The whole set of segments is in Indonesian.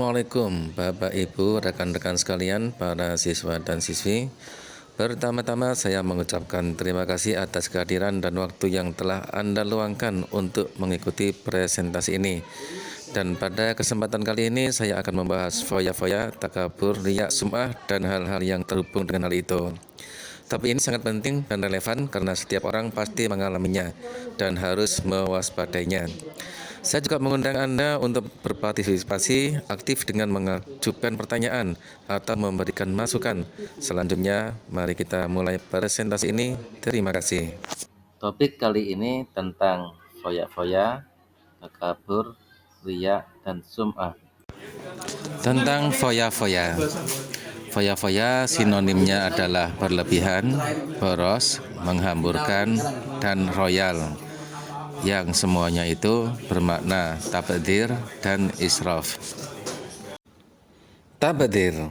Assalamualaikum Bapak Ibu, rekan-rekan sekalian, para siswa dan siswi. Pertama-tama saya mengucapkan terima kasih atas kehadiran dan waktu yang telah Anda luangkan untuk mengikuti presentasi ini. Dan pada kesempatan kali ini saya akan membahas foya-foya, takabur, riya, sum'ah, dan hal-hal yang terhubung dengan hal itu. Tapi ini sangat penting dan relevan karena setiap orang pasti mengalaminya dan harus mewaspadainya. Saya juga mengundang Anda untuk berpartisipasi aktif dengan mengajukan pertanyaan atau memberikan masukan. Selanjutnya, mari kita mulai presentasi ini. Terima kasih. Topik kali ini tentang foya-foya, takabur, riya, dan sum'ah. Tentang foya-foya. Foya-foya sinonimnya adalah berlebihan, boros, menghamburkan, dan royal, yang semuanya itu bermakna tabdzir dan israf. Tabdzir.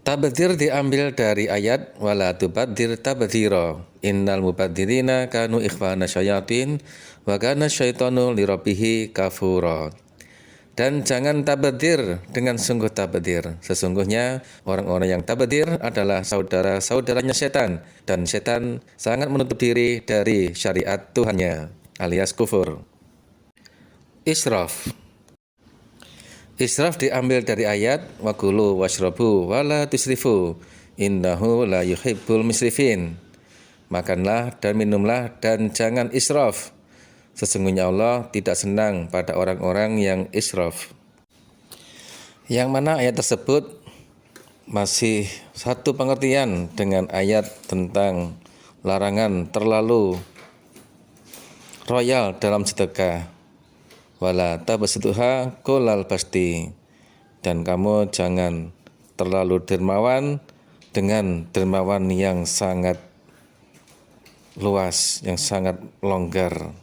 Tabdzir diambil dari ayat wala tubadzir tabdzira innal mubadzirina kanu ikhwana syayatin wa kana syaitanu lirabbih kafura. Dan jangan tabdzir dengan sungguh tabdzir. Sesungguhnya orang-orang yang tabdzir adalah saudara-saudaranya setan, dan setan sangat menutup diri dari syariat Tuhannya, alias kufur. Israf. Israf diambil dari ayat wakulu washrabu wala tusrifu innahu la yuhibbul musrifin. Makanlah dan minumlah dan jangan israf. Sesungguhnya Allah tidak senang pada orang-orang yang israf. Yang mana ayat tersebut masih satu pengertian dengan ayat tentang larangan terlalu royal dalam sedekah. Wala tabasituha kolal basti. Dan kamu jangan terlalu dermawan dengan dermawan yang sangat luas, yang sangat longgar.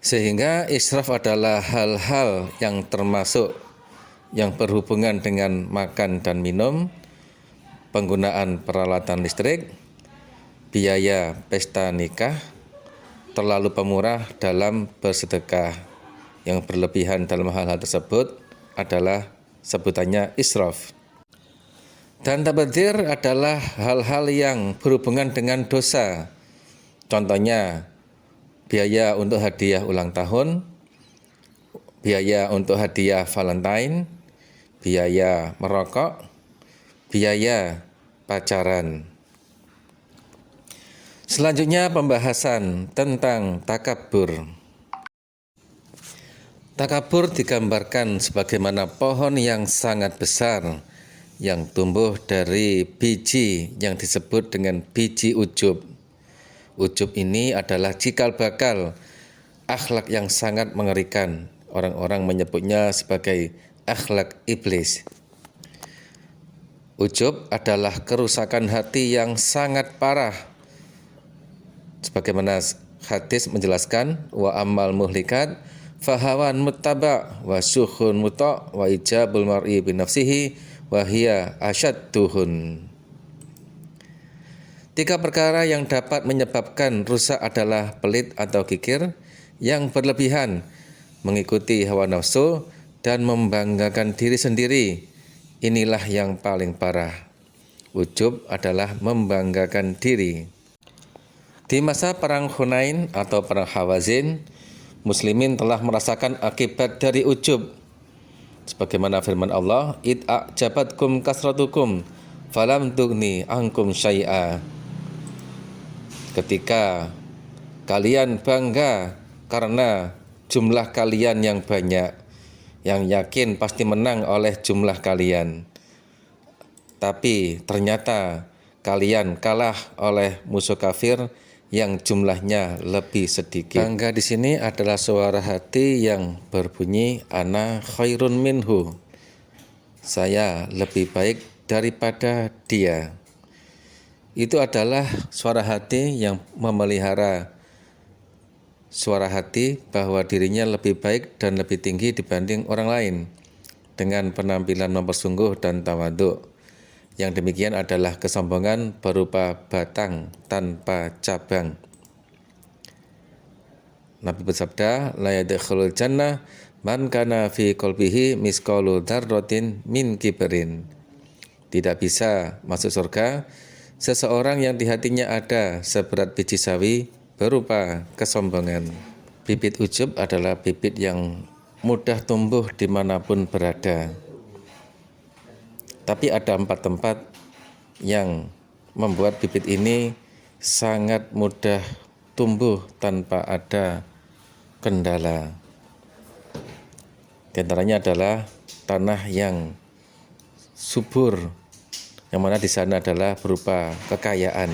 Sehingga israf adalah hal-hal yang termasuk yang berhubungan dengan makan dan minum, penggunaan peralatan listrik, biaya pesta nikah, terlalu pemurah dalam bersedekah. Yang berlebihan dalam hal-hal tersebut adalah sebutannya israf. Dan tabdzir adalah hal-hal yang berhubungan dengan dosa. Contohnya biaya untuk hadiah ulang tahun, biaya untuk hadiah Valentine, biaya merokok, biaya pacaran. Selanjutnya pembahasan tentang takabur. Takabur digambarkan sebagaimana pohon yang sangat besar yang tumbuh dari biji yang disebut dengan biji ujub. Ujub ini adalah cikal bakal akhlak yang sangat mengerikan. Orang-orang menyebutnya sebagai akhlak iblis. Ujub adalah kerusakan hati yang sangat parah. Sebagaimana hadis menjelaskan, wa amal muhlikat fahawan muttaba wa syuhun muta wa ijabul mar'i binafsihi wa hiya asyadduhun. Tiga perkara yang dapat menyebabkan rusak adalah pelit atau kikir yang berlebihan, mengikuti hawa nafsu, dan membanggakan diri sendiri. Inilah yang paling parah. Ujub adalah membanggakan diri. Di masa perang Hunain atau perang Hawazin, muslimin telah merasakan akibat dari ujub. Sebagaimana firman Allah, id a'jabatkum kasratukum falam tughni ankum syai'a. Ketika kalian bangga karena jumlah kalian yang banyak, yang yakin pasti menang oleh jumlah kalian, tapi ternyata kalian kalah oleh musuh kafir yang jumlahnya lebih sedikit. Bangga di sini adalah suara hati yang berbunyi ana khairun minhu. Saya lebih baik daripada dia. Itu adalah suara hati yang memelihara suara hati bahwa dirinya lebih baik dan lebih tinggi dibanding orang lain dengan penampilan mempersungguh dan tawadhu. Yang demikian adalah kesombongan berupa batang tanpa cabang. Nabi bersabda, la yadkhulul jannah man kana fi qalbihi misqalu dzarratin min kibrin. Tidak bisa masuk surga seseorang yang di hatinya ada seberat biji sawi berupa kesombongan. Bibit ujub adalah bibit yang mudah tumbuh dimanapun berada. Tapi ada 4 tempat yang membuat bibit ini sangat mudah tumbuh tanpa ada kendala. Di antaranya adalah tanah yang subur, yang mana di sana adalah berupa kekayaan.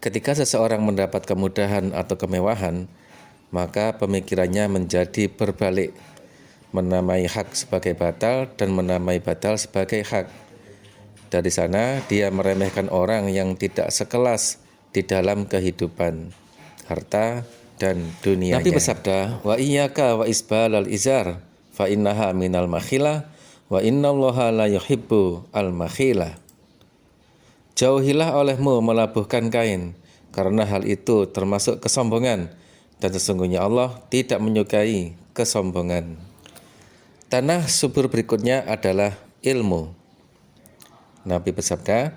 Ketika seseorang mendapat kemudahan atau kemewahan, maka pemikirannya menjadi berbalik, menamai hak sebagai batal dan menamai batal sebagai hak. Dari sana dia meremehkan orang yang tidak sekelas di dalam kehidupan, harta dan dunianya. Nabi bersabda, wa iyyaka wa isbalal izar fa innaha minal makhila wa innallaha la yuhibbu al makhila. Jauhilah olehmu melabuhkan kain, karena hal itu termasuk kesombongan, dan sesungguhnya Allah tidak menyukai kesombongan. Tanah subur berikutnya adalah ilmu. Nabi bersabda,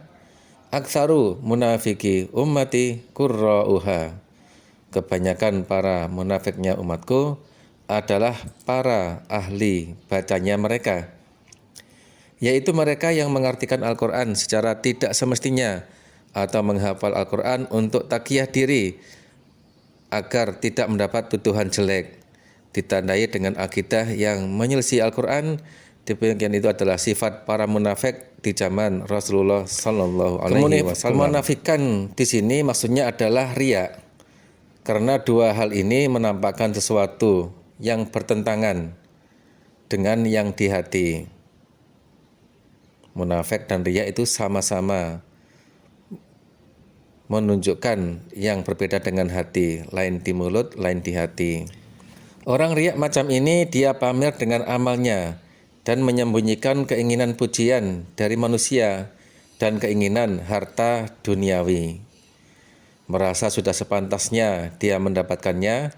aktsaru munafiki ummati qurra'uha. Kebanyakan para munafiknya umatku adalah para ahli bacanya mereka, yaitu mereka yang mengartikan Al-Quran secara tidak semestinya atau menghafal Al-Quran untuk takiyah diri agar tidak mendapat tuduhan jelek, ditandai dengan akidah yang menyelisih Al-Quran. Demikian itu adalah sifat para munafik di zaman Rasulullah Sallallahu Alaihi Wasallam. Kemunafikan di sini maksudnya adalah riya, karena dua hal ini menampakkan sesuatu yang bertentangan dengan yang di hati. Munafik dan riya itu sama-sama menunjukkan yang berbeda dengan hati, lain di mulut, lain di hati. Orang riya macam ini dia pamer dengan amalnya dan menyembunyikan keinginan pujian dari manusia dan keinginan harta duniawi. Merasa sudah sepantasnya dia mendapatkannya,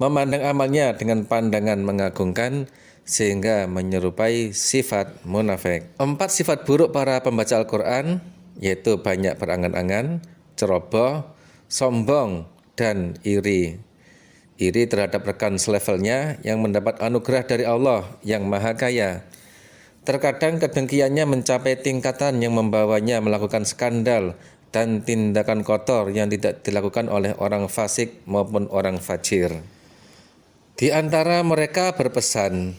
memandang amalnya dengan pandangan mengagungkan sehingga menyerupai sifat munafik. 4 sifat buruk para pembaca Al-Quran yaitu banyak berangan-angan, ceroboh, sombong, dan iri. Iri terhadap rekan selevelnya yang mendapat anugerah dari Allah yang Maha Kaya. Terkadang kedengkiannya mencapai tingkatan yang membawanya melakukan skandal dan tindakan kotor yang tidak dilakukan oleh orang fasik maupun orang fajir. Di antara mereka berpesan,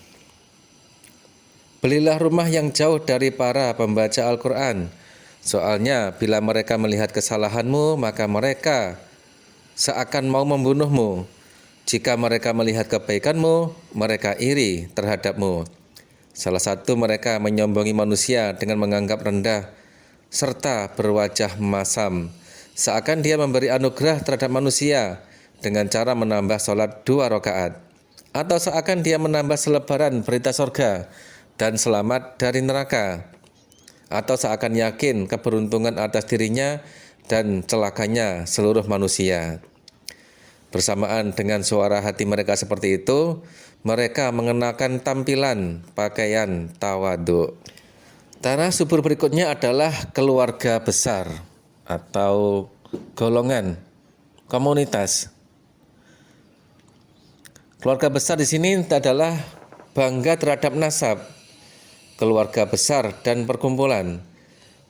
belilah rumah yang jauh dari para pembaca Al-Quran. Soalnya bila mereka melihat kesalahanmu, maka mereka seakan mau membunuhmu. Jika mereka melihat kebaikanmu, mereka iri terhadapmu. Salah satu mereka menyombongi manusia dengan menganggap rendah serta berwajah masam, seakan dia memberi anugerah terhadap manusia dengan cara menambah sholat 2 rakaat, atau seakan dia menambah selebaran berita surga dan selamat dari neraka, atau seakan yakin keberuntungan atas dirinya dan celakanya seluruh manusia. Bersamaan dengan suara hati mereka seperti itu, mereka mengenakan tampilan pakaian tawadhu. Tanah subur berikutnya adalah keluarga besar atau golongan, komunitas. Keluarga besar di sini adalah bangga terhadap nasab, keluarga besar dan perkumpulan,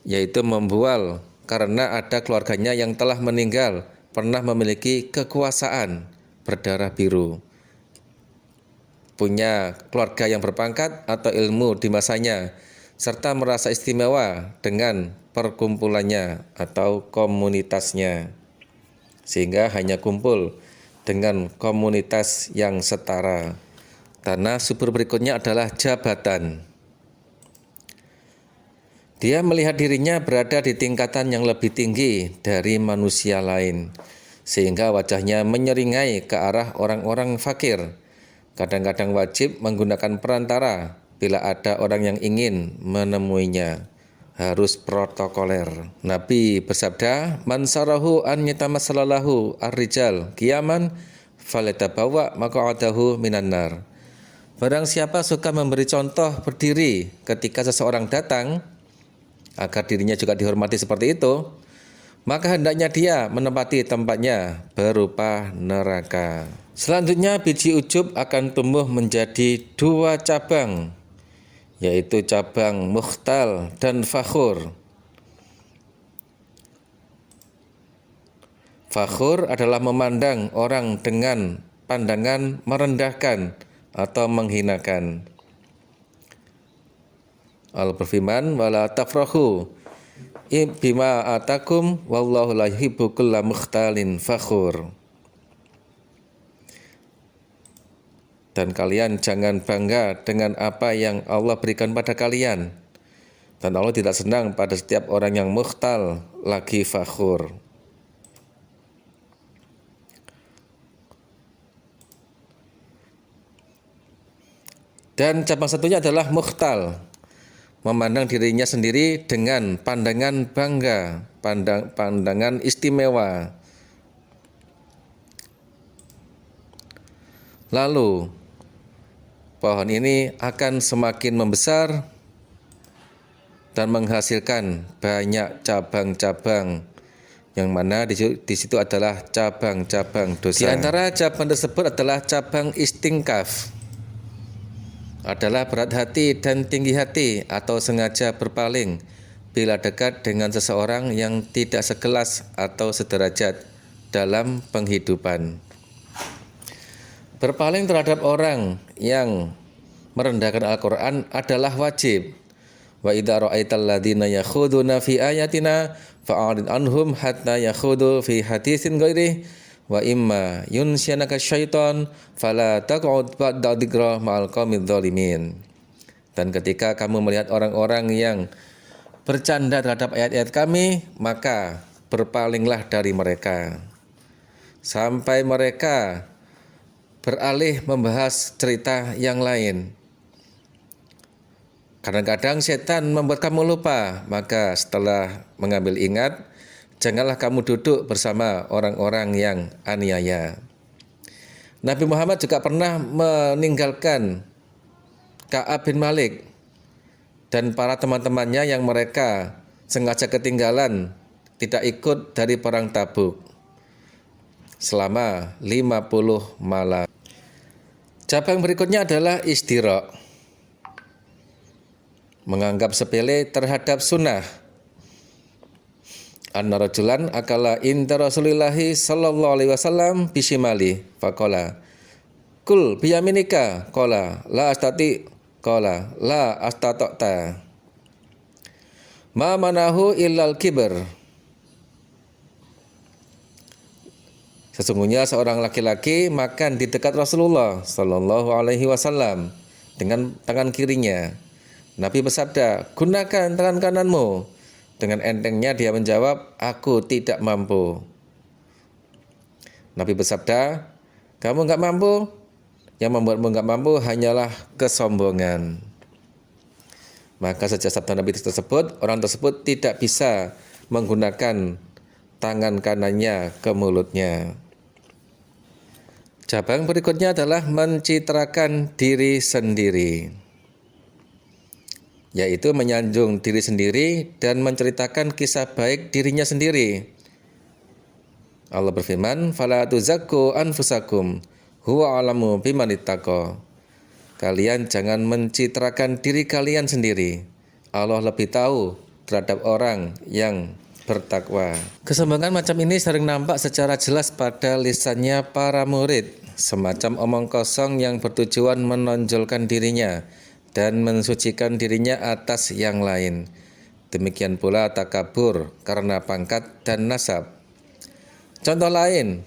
yaitu membual karena ada keluarganya yang telah meninggal pernah memiliki kekuasaan berdarah biru, punya keluarga yang berpangkat atau ilmu di masanya, serta merasa istimewa dengan perkumpulannya atau komunitasnya, sehingga hanya kumpul dengan komunitas yang setara. Tanah subur berikutnya adalah jabatan. Dia melihat dirinya berada di tingkatan yang lebih tinggi dari manusia lain, sehingga wajahnya menyeringai ke arah orang-orang fakir. Kadang-kadang wajib menggunakan perantara bila ada orang yang ingin menemuinya. harus protokoler. Nabi bersabda, "Man sarahu an yatamassalahu ar-rijal qiyaman falyatabawwa maq'adahu minan nar." Barang siapa suka memberi contoh berdiri ketika seseorang datang, agar dirinya juga dihormati seperti itu, maka hendaknya dia menempati tempatnya berupa neraka. Selanjutnya biji ujub akan tumbuh menjadi 2 cabang, yaitu cabang mukhtal dan fakhur. Fakhur adalah memandang orang dengan pandangan merendahkan atau menghinakan. Allah berfirman, "Wala tafrahu bima atakum wallahu la yuhibbu kulla mukhtalin fakhur." Dan kalian jangan bangga dengan apa yang Allah berikan pada kalian. Dan Allah tidak senang pada setiap orang yang mukhtal lagi fakhur. Dan cabang satunya adalah mukhtal, memandang dirinya sendiri dengan pandangan bangga, pandangan istimewa. Lalu pohon ini akan semakin membesar dan menghasilkan banyak cabang-cabang, yang mana di situ adalah cabang-cabang dosa. Di antara cabang tersebut adalah cabang istingkaf, adalah berat hati dan tinggi hati atau sengaja berpaling bila dekat dengan seseorang yang tidak sekelas atau sederajat dalam penghidupan. Berpaling terhadap orang yang merendahkan Al-Quran adalah wajib. Wa idza ra'aital ladzina yakhuduna fi ayatina fa'arid anhum hatta yakhudu fi haditsin ghairihi wa imma yunsyanaka syaiton fala taq'ud ba'da dzikra ma'al qaumidz zalimin. Dan ketika kamu melihat orang-orang yang bercanda terhadap ayat-ayat kami, maka berpalinglah dari mereka sampai mereka beralih membahas cerita yang lain. Kadang-kadang setan membuat kamu lupa, maka setelah mengambil ingat, janganlah kamu duduk bersama orang-orang yang aniaya. Nabi Muhammad juga pernah meninggalkan Ka'ab bin Malik dan para teman-temannya yang mereka sengaja ketinggalan tidak ikut dari perang Tabuk selama 50 malam. Cabang berikutnya adalah istiraq, menganggap sepele terhadap sunnah. Anna rajulan akala inda Rasulillahi sallallahu alaihi wasallam bishimali faqala kul biyaminika qala la astati qala la astata'ta ma manahu illal kibr. Sesungguhnya seorang laki-laki makan di dekat Rasulullah sallallahu alaihi wasallam dengan tangan kirinya. Nabi bersabda, "Gunakan tangan kananmu." Dengan entengnya dia menjawab, "Aku tidak mampu." Nabi bersabda, "Kamu enggak mampu? Yang membuatmu enggak mampu hanyalah kesombongan." Maka sejak sabda Nabi tersebut, orang tersebut tidak bisa menggunakan tangan kanannya ke mulutnya. Cabang berikutnya adalah mencitrakan diri sendiri, yaitu menyanjung diri sendiri dan menceritakan kisah baik dirinya sendiri. Allah berfirman, "Fala tuzakku anfusakum, huwa alamu biman ittaqa." Kalian jangan mencitrakan diri kalian sendiri. Allah lebih tahu terhadap orang yang bertakwa. Kesombongan macam ini sering nampak secara jelas pada lisannya para murid, semacam omong kosong yang bertujuan menonjolkan dirinya dan mensucikan dirinya atas yang lain. Demikian pula takabur karena pangkat dan nasab. Contoh lain,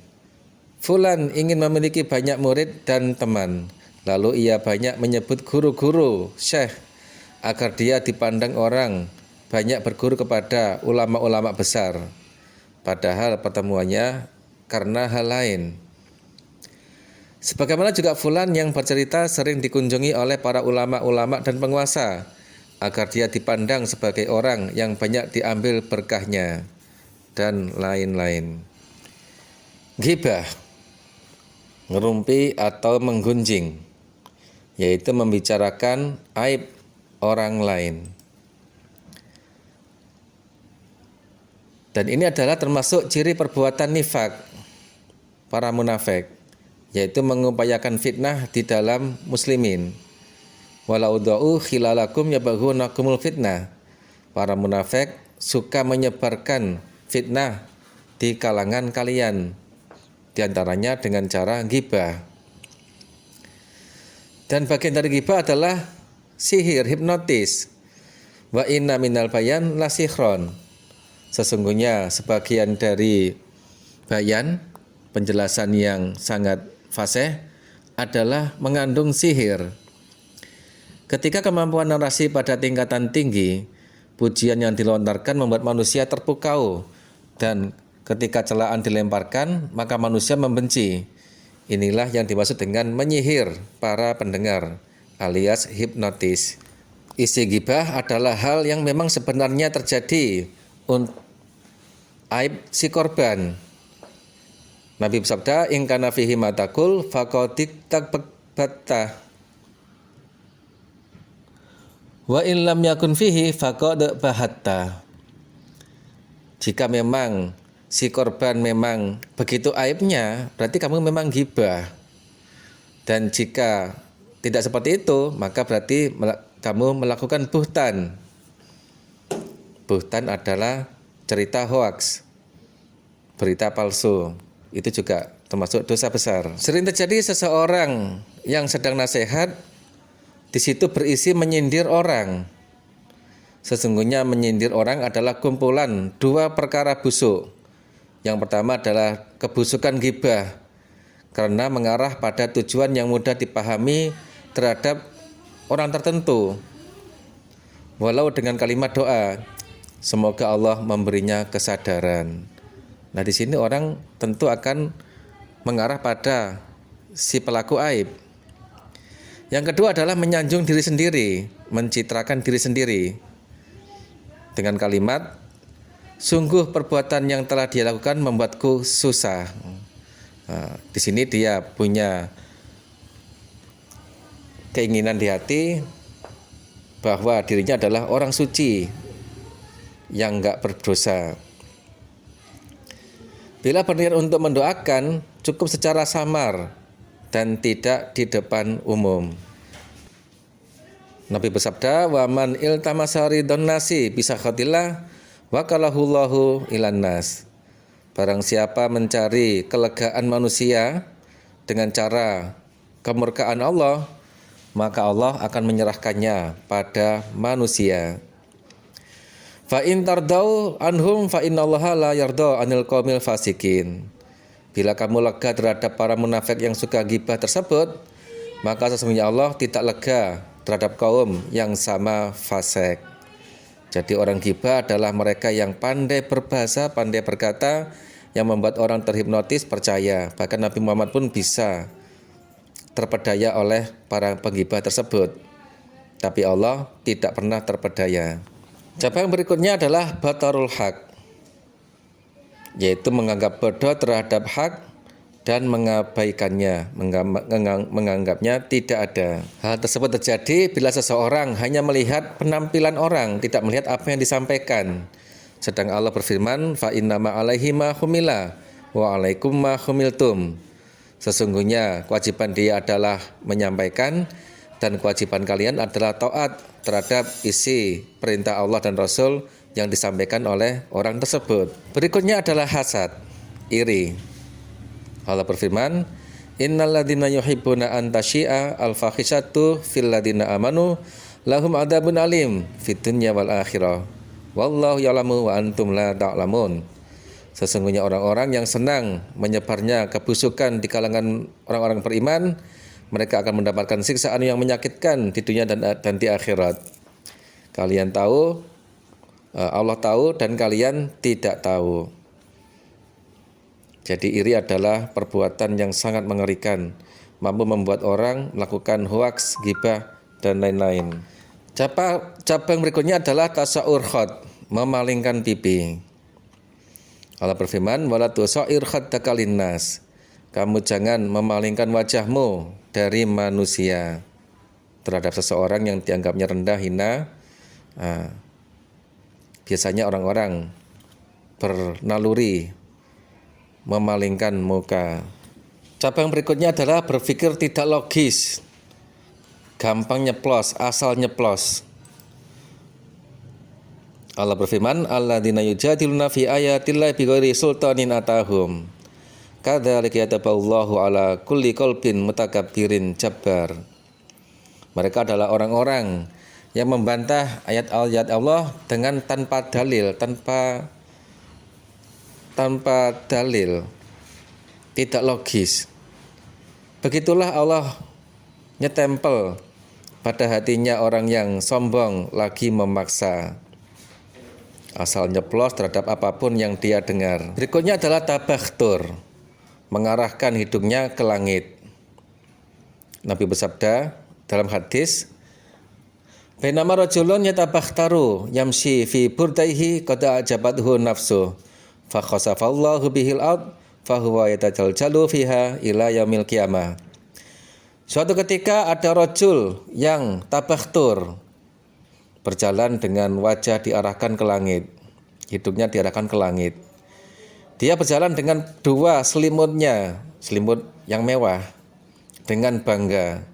fulan ingin memiliki banyak murid dan teman, lalu ia banyak menyebut guru-guru, syekh, agar dia dipandang orang banyak berguru kepada ulama-ulama besar, padahal pertemuannya karena hal lain. Sebagaimana juga fulan yang bercerita sering dikunjungi oleh para ulama-ulama dan penguasa, agar dia dipandang sebagai orang yang banyak diambil berkahnya, dan lain-lain. Ghibah, ngerumpi atau menggunjing, yaitu membicarakan aib orang lain. Dan ini adalah termasuk ciri perbuatan nifak para munafik, yaitu mengupayakan fitnah di dalam muslimin. Walau da'u khilalakum yabaghunakumul fitnah. Para munafik suka menyebarkan fitnah di kalangan kalian, di antaranya dengan cara ghibah. Dan bagian dari ghibah adalah sihir, hipnotis. Wa inna minal bayan la sihron. Sesungguhnya sebagian dari bayan, penjelasan yang sangat fasih, adalah mengandung sihir. Ketika kemampuan narasi pada tingkatan tinggi, pujian yang dilontarkan membuat manusia terpukau, dan ketika celaan dilemparkan, maka manusia membenci. Inilah yang dimaksud dengan menyihir para pendengar, alias hipnotis. Isi ghibah adalah hal yang memang sebenarnya terjadi untuk aib si korban. Nabi bersabda, "In kana fihi matakul faqadik takbatta. Wa in lam yakun fihi faqad bahatta." Jika memang si korban memang begitu aibnya, berarti kamu memang ghibah. Dan jika tidak seperti itu, maka berarti kamu melakukan buhtan. Buhtan adalah cerita hoaks, berita palsu. Itu juga termasuk dosa besar. Sering terjadi seseorang yang sedang nasihat, di situ berisi menyindir orang. Sesungguhnya menyindir orang adalah kumpulan dua perkara busuk. Yang pertama adalah kebusukan ghibah, karena mengarah pada tujuan yang mudah dipahami terhadap orang tertentu, walau dengan kalimat doa, semoga Allah memberinya kesadaran. Nah, di sini orang tentu akan mengarah pada si pelaku aib. Yang kedua adalah menyanjung diri sendiri, mencitrakan diri sendiri dengan kalimat, sungguh perbuatan yang telah dia lakukan membuatku susah. Nah, di sini dia punya keinginan di hati bahwa dirinya adalah orang suci yang enggak berdosa. Bila berniat untuk mendoakan, cukup secara samar dan tidak di depan umum. Nabi bersabda, "Wa man iltamasa ridon nasi bisakhatillah wakalahullahu ilan nas." Barang siapa mencari kelegaan manusia dengan cara kemurkaan Allah, maka Allah akan menyerahkannya pada manusia. Fa in tardau anhum fa innallaha la yarda anil qaumil fasikin. Bila kamu lega terhadap para munafik yang suka ghibah tersebut, maka sesungguhnya Allah tidak lega terhadap kaum yang sama fasik. Jadi orang ghibah adalah mereka yang pandai berbahasa, pandai berkata, yang membuat orang terhipnotis percaya. Bahkan Nabi Muhammad pun bisa terpedaya oleh para penggibah tersebut. Tapi Allah tidak pernah terpedaya. Cabang berikutnya adalah batarul haq, yaitu menganggap bodoh terhadap hak dan mengabaikannya, menganggapnya tidak ada. Hal tersebut terjadi bila seseorang hanya melihat penampilan orang, tidak melihat apa yang disampaikan. Sedang Allah berfirman, fa innama alaihi ma humila wa alaikum ma humiltum. Sesungguhnya kewajiban dia adalah menyampaikan, dan kewajiban kalian adalah taat terhadap isi perintah Allah dan Rasul yang disampaikan oleh orang tersebut. Berikutnya adalah hasad, iri. Allah berfirman, innal ladzina yuhibbuna an tasyi'a al-fahisatu fil ladzina amanu lahum adzabun alim fid dunya wal akhirah. Wallahu ya'lamu wa antum la ta'lamun. Sesungguhnya orang-orang yang senang menyebarnya kebusukan di kalangan orang-orang beriman, mereka akan mendapatkan siksaan yang menyakitkan di dunia dan di akhirat. Kalian tahu, Allah tahu, dan kalian tidak tahu. Jadi iri adalah perbuatan yang sangat mengerikan, mampu membuat orang melakukan hoaks, ghibah, dan lain-lain. Cabang berikutnya adalah tasa'ur khad, memalingkan pipi. Allah berfirman, wala tusa'ir khaddaka linnas. Kamu jangan memalingkan wajahmu dari manusia terhadap seseorang yang dianggapnya rendah, hina. Biasanya orang-orang bernaluri memalingkan muka. Cabang berikutnya adalah berpikir tidak logis, gampang nyeplos, asal nyeplos. Allah berfirman, alladzina yujadiluna fi ayatillahi bighairi sultanin atahum. Kadzalika yataballahu ala kulli qalbin mutakabbirin jabbar. Mereka adalah orang-orang yang membantah ayat-ayat Allah dengan tanpa dalil, tanpa dalil, tidak logis. Begitulah Allah nyetempel pada hatinya orang yang sombong lagi memaksa, asal nyeplos terhadap apapun yang dia dengar. Berikutnya adalah tabakhtur, mengarahkan hidungnya ke langit. Nabi bersabda dalam hadis, bainama rajulun yatabakhtaru yamshi fi burdaihi qad ajabathu nafsu fa khasafallahu bihil ard fa huwa yatajaljalu fiha ila yaumil qiyamah. Suatu ketika ada rajul yang tabakhtur, berjalan dengan wajah diarahkan ke langit, hidungnya diarahkan ke langit. Dia berjalan dengan dua selimutnya, selimut yang mewah, dengan bangga.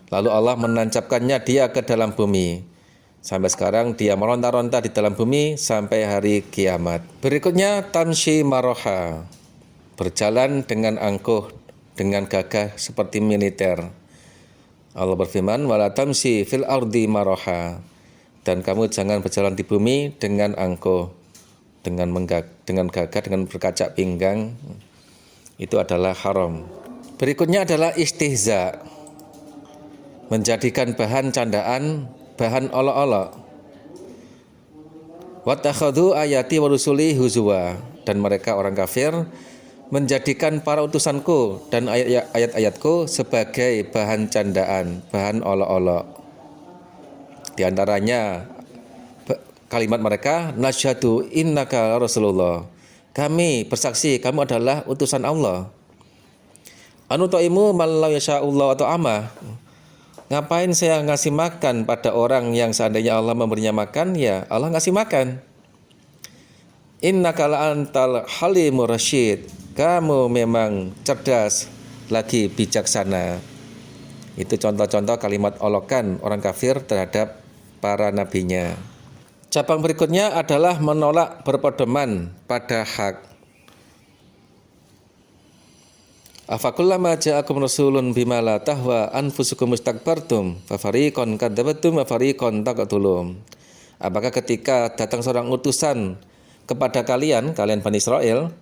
Lalu Allah menancapkannya dia ke dalam bumi. Sampai sekarang dia meronta-ronta di dalam bumi sampai hari kiamat. Berikutnya tamshi maroha, berjalan dengan angkuh, dengan gagah seperti militer. Allah berfirman, wala tamshi fil ardi maroha, dan kamu jangan berjalan di bumi dengan angkuh, dengan gagah, dengan berkacak pinggang. Itu adalah haram. Berikutnya adalah istihza, menjadikan bahan candaan, bahan olok-olok. Wattakhadhu ayati wa rusuli huzwa, dan mereka orang kafir menjadikan para utusanku dan ayat-ayatku sebagai bahan candaan, bahan olok-olok. Di antaranya kalimat mereka, nasyhadu innaka rasulullah. Kami bersaksi kamu adalah utusan Allah. Anu ta'imu man la yasha'ullah atau amah. Ngapain saya ngasih makan pada orang yang seandainya Allah memberinya makan, ya Allah ngasih makan. Innaka la antal halimur rasyid. Kamu memang cerdas lagi bijaksana. Itu contoh-contoh kalimat olokan orang kafir terhadap para nabinya. Cabang berikutnya adalah menolak berpedoman pada hak. Afakullama ja'akum rasulun bima la tahwa anfusukum mustakbartum fa fariqan kadzabatum wa fariqan taqtulun. Apakah ketika datang seorang utusan kepada kalian Bani Israel,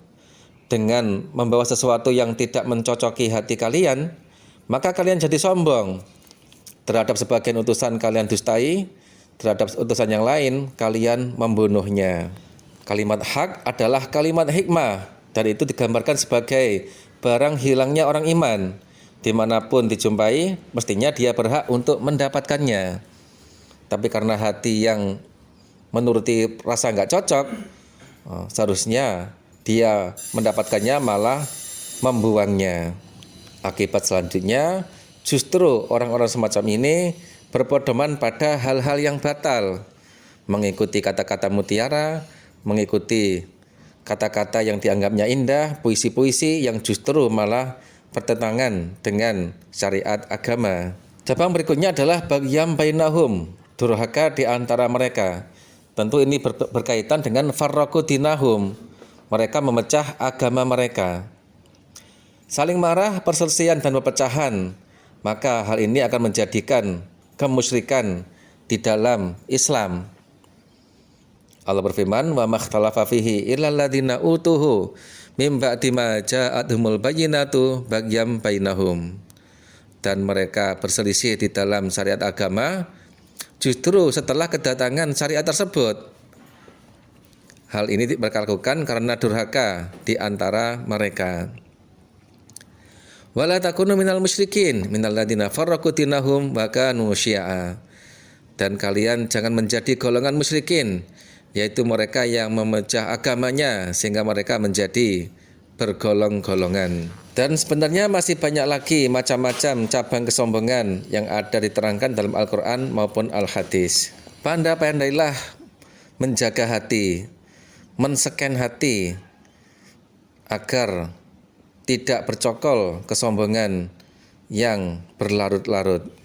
dengan membawa sesuatu yang tidak mencocoki hati kalian, maka kalian jadi sombong. Terhadap sebagian utusan kalian dustai, terhadap utusan yang lain kalian membunuhnya. Kalimat hak adalah kalimat hikmah, dan itu digambarkan sebagai barang hilangnya orang iman. Dimanapun dijumpai, mestinya dia berhak untuk mendapatkannya. Tapi karena hati yang menuruti rasa nggak cocok, seharusnya dia mendapatkannya malah membuangnya. Akibat selanjutnya, justru orang-orang semacam ini berpedoman pada hal-hal yang batal, mengikuti kata-kata mutiara, mengikuti kata-kata yang dianggapnya indah, puisi-puisi yang justru malah bertentangan dengan syariat agama. Cabang berikutnya adalah bagyam bainahum, durhaka di antara mereka. Tentu ini berkaitan dengan farraqu dinahum, mereka memecah agama mereka. Saling marah, perselisihan dan perpecahan, maka hal ini akan menjadikan kemusyrikan di dalam Islam. Allah berfirman, wa makhtalafa fihi illal ladzina utuhu mim ba'di ma ja'atuhumul bayyinatu bagyam bainahum. Dan mereka berselisih di dalam syariat agama justru setelah kedatangan syariat tersebut. Hal ini dilakukan karena durhaka di antara mereka. Wala takunu minal musyrikin minal ladzina farraqu dinahum wa kanu syi'a. dan kalian jangan menjadi golongan musyrikin, yaitu mereka yang memecah agamanya sehingga mereka menjadi bergolong-golongan. Dan sebenarnya masih banyak lagi macam-macam cabang kesombongan yang ada diterangkan dalam Al-Quran maupun Al-Hadis. Pandai-pandailah menjaga hati, menscan hati agar tidak bercokol kesombongan yang berlarut-larut.